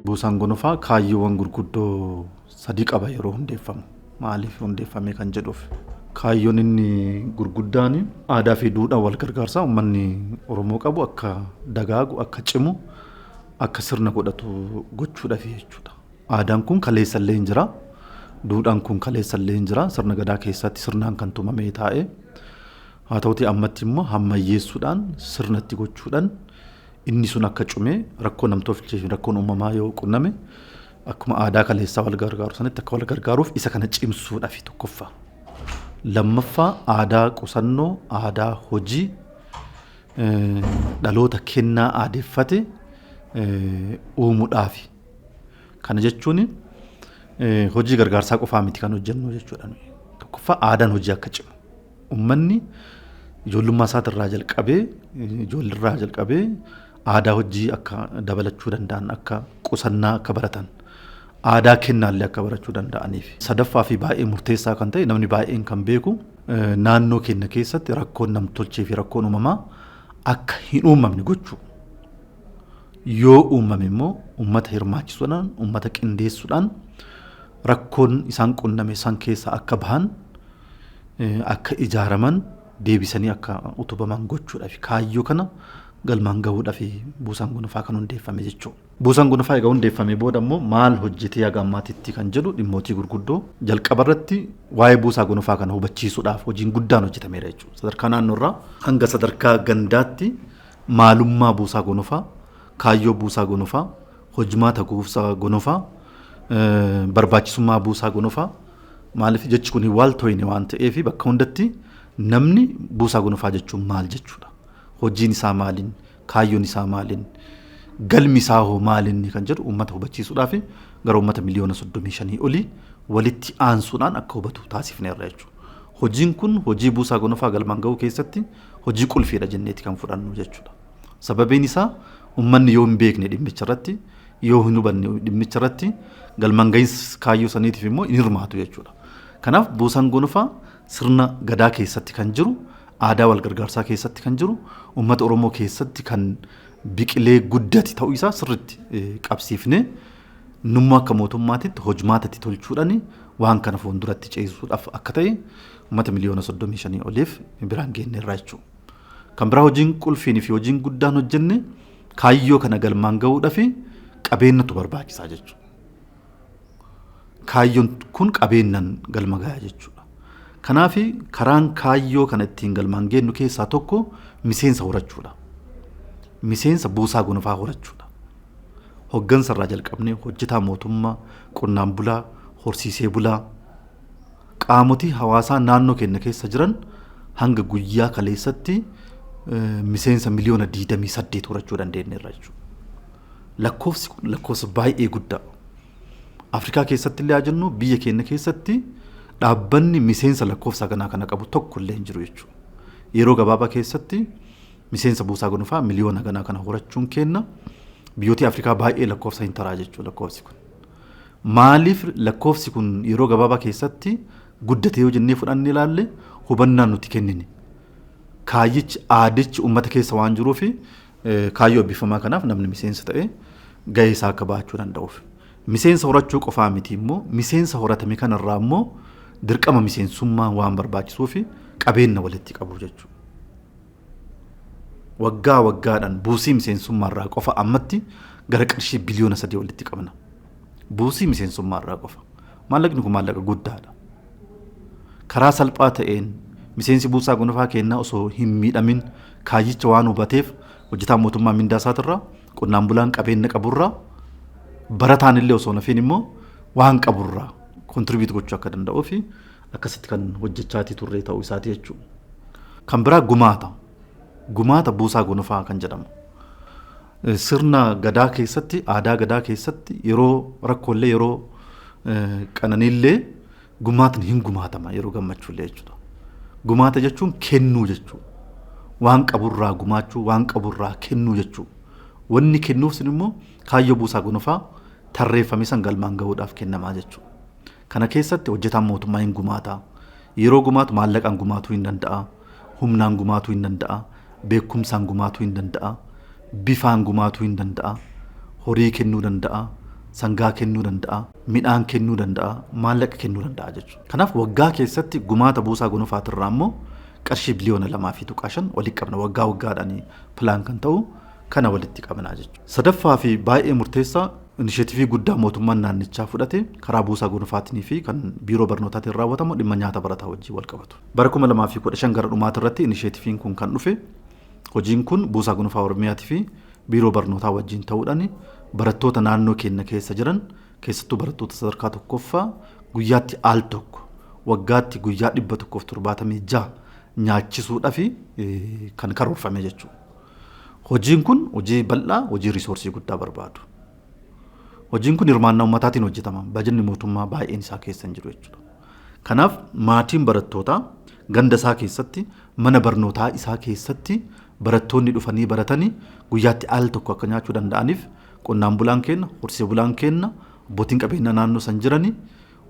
Buusaan gonofaa kaayyoowwan gurguddoo sadii qaba yeroo hundeeffamu. Maaliif hundeeffame kan jedhuuf. Kaayyoon inni gurguddaan aadaa fi duudhaa wal gargaarsaa uummanni Oromoo qabu akka dagaagu, akka cimu, akka sirna godhatu gochuudhaaf jechuudha. Aadaan kun kaleessallee hin jira. Duudhaan kun kaleessallee hin jira. Sirna gadaa keessatti sirnaan kan tumamee taa'e. Haa ta'uti ammatti immoo hammayyeessuudhaan sirnatti gochuudhaan inni sun akka cimee rakkoo namtolchee fi rakkoon uumamaa yoo qunname akkuma aadaa kaleessaa wal gargaaru sanitti akka wal gargaaruuf isa kana cimsuudhaaf tokkoffaa. Lammaffaa aadaa qusannoo, aadaa hojii dhaloota kennaa aadeffate uumuudhaaf. Kana jechuun hojii gargaarsaa qofaa miti kan hojjennu jechuudha. Tokkoffaa aadaan hojii akka cimu. Uummanni ijoollummaa isaatirraa jalqabee aadaa hojii akka dabalachuu danda'an, akka qusannaa akka baratan, aadaa kennaallee akka barachuu danda'aniif. Sadaffaa fi baay'ee murteessaa kan ta'e namni baay'een kan beeku naannoo keenya keessatti rakkoon namtolchee fi rakkoon uumamaa akka hin uumamne gochuu. Yoo uumame immoo uummata hirmaachisuudhaan, uummata qindeessuudhaan rakkoon isaan qunname san keessa akka bahan, akka ijaaraman, deebisanii akka utubaman gochuudhaaf kaayyoo kana galmaan gahuudhaaf buusaan gonofaa kan hundeeffame jechuudha. Buusaan gonofaa egaa hundeeffame booda immoo maal hojjetee haga ammaatitti kan jedhu dhimmootii gurguddoo jalqaba irratti waa'ee buusaa gonofaa kana hubachiisuudhaaf hojiin guddaan hojjetameera jechuudha. Sadarkaa naannoorraa hanga sadarkaa gandaatti maalummaa buusaa gonofaa, kaayyoo buusaa gonofaa, hojimaata buusaa gonofaa, barbaachisummaa buusaa gonofaa maaliif jechi kun wal to'ine waan ta'eef bakka hundatti namni buusaa gonofaa jechuun maal jechuudha. Hojiin isaa maaliin, kaayyoon isaa maaliin, galmi isaa hoo maaliin kan jedhu uummata hubachiisuudhaaf gara uummata miliyoona 35 olii walitti aansuudhaan akka hubatu taasifneerra jechuudha. Hojiin kun hojii buusaa gonofaa galmaan gahuu keessatti hojii qulfiidha jenneeti kan fudhannu jechuudha. Sababiin isaa uummanni yoo hin beekne dhimmicha irratti, yoo hin hubanne dhimmicha irratti galmaan gahinsa kaayyoo saniitiif immoo hin hirmaatu jechuudha. Kanaaf buusaan gonofaa sirna gadaa keessatti kan jiru, aadaa wal gargaarsaa keessatti kan jiru, uummata Oromoo keessatti kan biqilee guddate ta'uu isaa sirriitti qabsiifne nummaa akka mootummaatitti hojimaatatti tolchuudhaan waan kana fuulduratti ceesisuudhaaf akka ta'e uummata miliyoona 35 oliif biraan geenyeerra jechuudha. Kan biraa hojiin qulfiin fi hojiin guddaan hojjenne kaayyoo kana galmaan gahuudhaaf qabeenyatu barbaachisaa jechuudha. Kaayyoon kun qabeenyaan galma gahaa jechuudha. Kanaaf karaan kaayyoo kana ittiin galmaan geenyu keessaa tokko miseensa horachuudha. Miseensa buusaa gonofaa horachuudha. Hoggansa irraa jalqabnee hojjetaa mootummaa, qonnaan bulaa, horsiisee bulaa, qaamotii hawaasaa naannoo keenya keessa jiran hanga guyyaa kaleessatti miseensa miliyoona 28 horachuu dandeenyeerra jechuudha. Lakkoofsi kun lakkoofsa baay'ee guddaa. Afrikaa keessatti illee jennu biyya keenya keessatti dhaabbanni miseensa lakkoofsa kana qabu tokko illee hin jiru jechuudha. Yeroo gabaabaa keessatti miseensa buusaa gonofaa miliyoona kana horachuun kenna biyyoota Afrikaa baay'ee lakkoofsa hin taraa jechuudha lakkoofsi kun. Maaliif lakkoofsi kun yeroo gabaabaa keessatti guddatee yoo jennee fudhannee ilaalle hubannaan nuti kennine. Kaayyichi aadichi uummata keessa waan jiruuf kaayyoo eebbifamaa kanaaf namni miseensa ta'e gahee isaa akka bahachuu danda'uuf. Miseensa horachuu qofaa miti immoo miseensa horatame kanarraa immoo dirqama miseensummaa waan barbaachisuu fi qabeenya walitti qabu jechuudha. Waggaa waggaadhaan buusii miseensummaarraa qofa ammatti gara qarshii biliyoona 3 walitti qabna. Buusii miseensummaarraa qofa. Maallaqni kun maallaqa guddaadha. Karaa salphaa ta'een miseensi buusaa gonofaa kennaa osoo hin miidhamin kaayyicha waan hubateef hojjetaa mootummaa mindaa isaatirraa qonnaan bulaan qabeenya qaburraa barataan illee osoo nafiin immoo waan qaburraa kontribiit gochuu akka danda'uu fi akkasitti kan hojjechaatii turre ta'uu isaati jechuudha. Kan biraa gumaata buusaa gonofaa kan jedhamu. Sirna gadaa keessatti, aadaa gadaa keessatti yeroo rakkoolee yeroo qananiillee gumaatni hin gumaatama yeroo gammachuullee jechuudha. Gumaata jechuun kennuu jechuudha. Waan qaburraa gumaachuu, waan qaburraa kennuu jechuudha. Wanni kennuuf sun immoo kaayyoo buusaa gonofaa tarreeffame san galmaan gahuudhaaf kennamaa jechuudha. Kana keessatti hojjetaan mootummaa hin gumaata. Yeroo gumaatu maallaqaan gumaatuu hin danda'a. Humnaan gumaatuu hin danda'a. beekumsaan gumaatuu hin danda'a, bifaan gumaatuu hin danda'a, horii kennuu danda'a, sangaa kennuu danda'a, midhaan kennuu danda'a, maallaqa kennuu danda'a jechuudha. Kanaaf waggaa keessatti gumaata buusaa gonofaatirraa immoo qarshii biliyoona 2.5 walitti qabna waggaa waggaadhaan pilaan kan ta'u kana walitti qabnaa jechuudha. Sadaffaa fi baay'ee murteessaa inisheetivii guddaa mootummaan naannichaa fudhate karaa buusaa gonofaatii fi kan biiroo barnootaatiin raawwatamu dhimma nyaata barataa wajjin wal qabatu. Bara 2015 gara dhumaati irratti inisheetiviin kun kan dhufe hojiin kun buusaa gonofaa Oromiyaatii fi biiroo barnootaa wajjin ta'uudhaan barattoota naannoo keenya keessa jiran keessattuu barattoota sadarkaa tokkoffaa guyyaatti al tokko waggaatti guyyaa 176 nyaachisuudhaaf kan karoorfame jechuudha. Hojiin kun hojii bal'aa, hojii risoorsii guddaa barbaadu. Hojiin kun hirmaannaa ummataatiin hojjetama. Bajanni mootummaa baay'een isaa keessa hin jiru jechuudha. Kanaaf maatiin barattootaa ganda isaa keessatti, mana barnootaa isaa keessatti barattoonni dhufanii baratanii guyyaatti al tokko akka nyaachuu danda'aniif qonnaan bulaan keenya, horsee bulaan keenya, abbootiin qabeenya naannoo san jiranii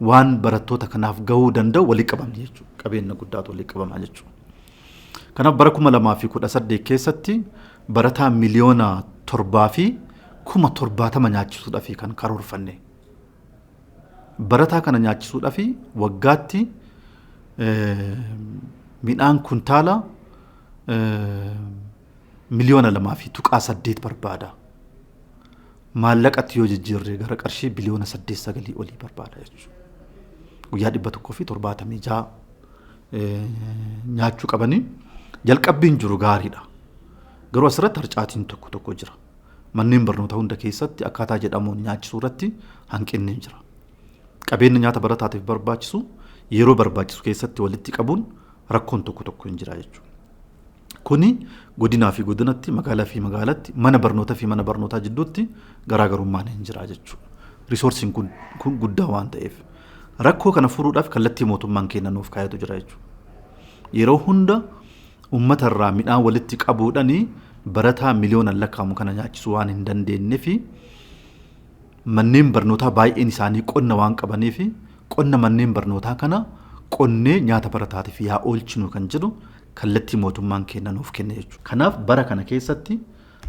waan barattoota kanaaf gahuu danda'u walitti qabamni jechuudha. Qabeenya guddaatu walitti qabamaa jechuudha. Kanaaf bara 2018 keessatti barataa miliyoona 7,070 nyaachisuudhaaf kan karoorfanne. Barataa kana nyaachisuudhaaf waggaatti midhaan kuntaala miliyoona 2.8 barbaada. Maallaqatti yoo jijjiirre gara qarshii biliyoona 8.9 olii barbaada jechuudha. Guyyaa 176 nyaachuu qabanii jalqabbiin jiru gaariidha. Garuu asirratti harcaatiin tokko jira. Manneen barnoota hunda keessatti akkaataa jedhamuun nyaachisuu irratti hanqinni jira. Qabeenya nyaata barataatiif barbaachisu yeroo barbaachisu keessatti walitti qabuun rakkoon tokko hin jira jechuudha. Kuni godinaa fi godinatti, magaalaa fi magaalatti, mana barnootaa fi mana barnootaa jidduutti garaagarummaan hin jira jechuudha. Risoorsiin kun guddaa waan ta'eef rakkoo kana furuudhaaf kallattii mootummaan keenya nuuf kaayatu jira jechuudha. Yeroo hunda uummata irraa midhaan walitti qabuudhaan barataa miliyoonaan lakkaa'amu kana nyaachisuu waan hin dandeenye fi manneen barnootaa baay'een isaanii qonna waan qabaniif qonna manneen barnootaa kana qonnee nyaata barataatiif yaa oolchinu kan jedhu kallattii mootummaan keenya nuuf kenne jechuudha. Kanaaf bara kana keessatti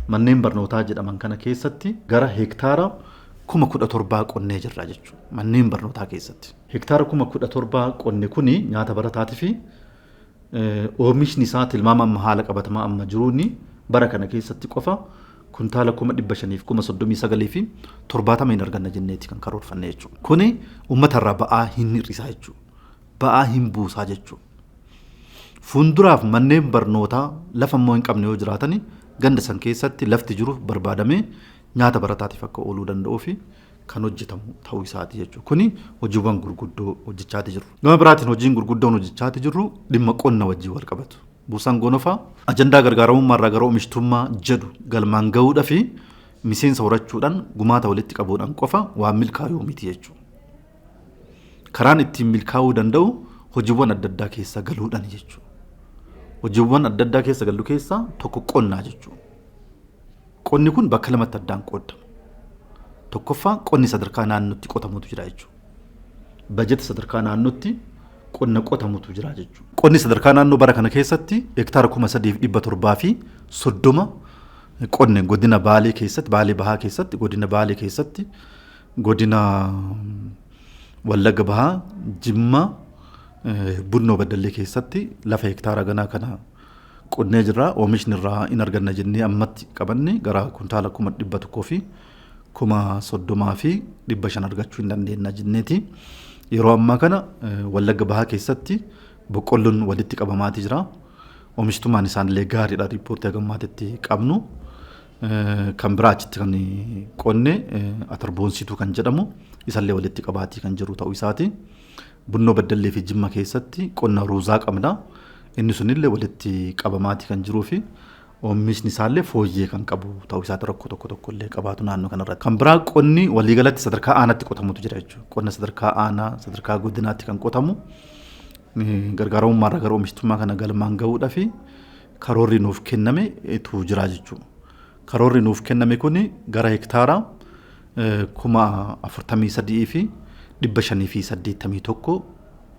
manneen barnootaa jedhaman kana keessatti gara hektaara 17,000 qonnee jirra jechuudha. Manneen barnootaa keessatti hektaara 17,000 qonne kuni nyaata barataatiif oomishni isaa tilmaama amma haala qabatamaa amma jiruuni bara kana keessatti qofa kuntaala 539 fi 70 hin arganna jenneeti kan karoorfanne jechuudha. Kuni uummata irraa ba'aa hin hir'isaa jechuudha. Ba'aa hin buusaa jechuudha. Fuulduraaf manneen barnootaa lafa immoo hin qabne yoo jiraatani ganda san keessatti lafti jiru barbaadamee nyaata barataatiif akka ooluu danda'uu fi kan hojjetamu ta'uu isaati jechuudha. Kuni hojiiwwan gurguddoo hojjechaati jiru. Gama biraatiin hojiin gurguddoon hojjechaati jiru dhimma qonna wajjin wal qabatu. Buusaan gonofaa ajandaa gargaaramummaa irraa gara oomishtummaa jedhu galmaan gahuudhaa fi miseensa horachuudhaan gumaata walitti qabuudhaan qofa waan milkaa'uu miti jechuudha. Karaan ittiin milkaa'uu danda'u hojiiwwan adda addaa keessa galuudhaan jechuudha. Hojiiwwan adda addaa keessa galu keessaa tokko qonnaa jechuudha. Qonni kun bakka lamatti addaan qoodama. Tokkoffaa qonni sadarkaa naannootti qotamutu jira jechuudha. Bajeta sadarkaa naannootti qonna qotamutu jira jechuudha. Qonni sadarkaa naannoo bara kana keessatti hektaara 3,700 fi 30 qonne godina Baalee keessatti, Baalee Bahaa keessatti, godina Baalee keessatti, godina Wallagga Bahaa, Jimma, Bunnoo Baddallee keessatti lafa hektaara ganaa kana qonnee jirra. Oomishni irraa hin arganna jennee ammatti qabanne gara kuntaala 100,000 fi 30,000 fi 500 argachuu hin dandeenya jenneeti. Yeroo ammaa kana Wallagga Bahaa keessatti boqqolloon walitti qabamaati jira. Oomishtummaan isaanillee gaariidha riippoortii hagammaatitti qabnu. Kan biraa achitti kan qonne atarboonsituu kan jedhamu isallee walitti qabaatii kan jiru ta'uu isaati. Bunnoo Baddallee fi Jimma keessatti qonna ruuzaa qabna. Inni sunillee walitti qabamaati kan jiruu fi oomishni isaallee fooyyee kan qabu ta'uu isaati rakkoo tokko illee qabaatu naannoo kanarratti. Kan biraa qonni waliigalatti sadarkaa aanaatti qotamutu jira jechuudha. Qonna sadarkaa aanaa, sadarkaa godinaatti kan qotamu gargaaramummaa irraa gara oomishtummaa kana galmaan gahuudhaa fi karoorri nuuf kenname jira jechuudha. Karoorri nuuf kenname kuni gara hektaara 43,581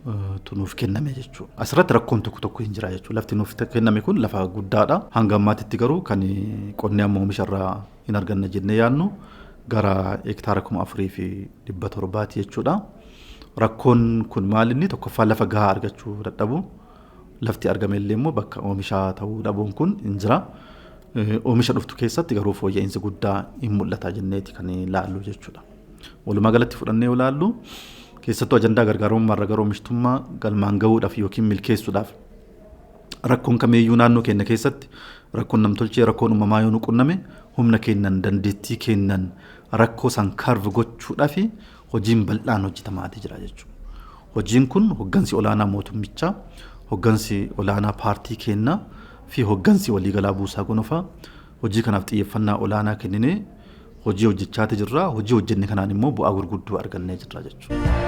nuuf kenname jechuudha. Asirratti rakkoon tokko tokko hin jira jechuudha. Lafti nuuf kenname kun lafa guddaadha. Hanga ammaatitti garuu kan qonnee amma oomisharraa hin arganne jennee yaadnu gara hektaara 4,700 jechuudha. Rakkoon kun maal inni tokkoffaa lafa gahaa argachuu dadhabu. Lafti argame illee immoo bakka oomishaa ta'uu dhabuun kun hin jira. Oomisha dhuftu keessatti garuu fooyya'insi guddaa hin mul'ata jenneeti kan ilaallu jechuudha. Walumaa galatti fudhannee ilaallu keessattuu ajandaa gargaarummaa irra garuu oomishtummaa galmaan gahuudhaaf yookiin milkeessuudhaaf rakkoon kamiyyuu naannoo keenya keessatti rakkoon namtolchee rakkoon uumamaa yoo nu qunname humna keennan dandeettii keennan rakkoo san karv gochuudhaaf hojiin bal'aan hojjetamaa jira jechuudha. Hojiin kun hoggansi olaanaa mootummichaa, hoggansi olaanaa paartii keenna fi hoggansi waliigalaa buusaa gonofaa hojii kanaaf xiyyeeffannaa olaanaa kennine hojii hojjechaa jirra. Hojii hojjenne kanaan immoo bu'aa gurguddoo argannee jirra jechuudha.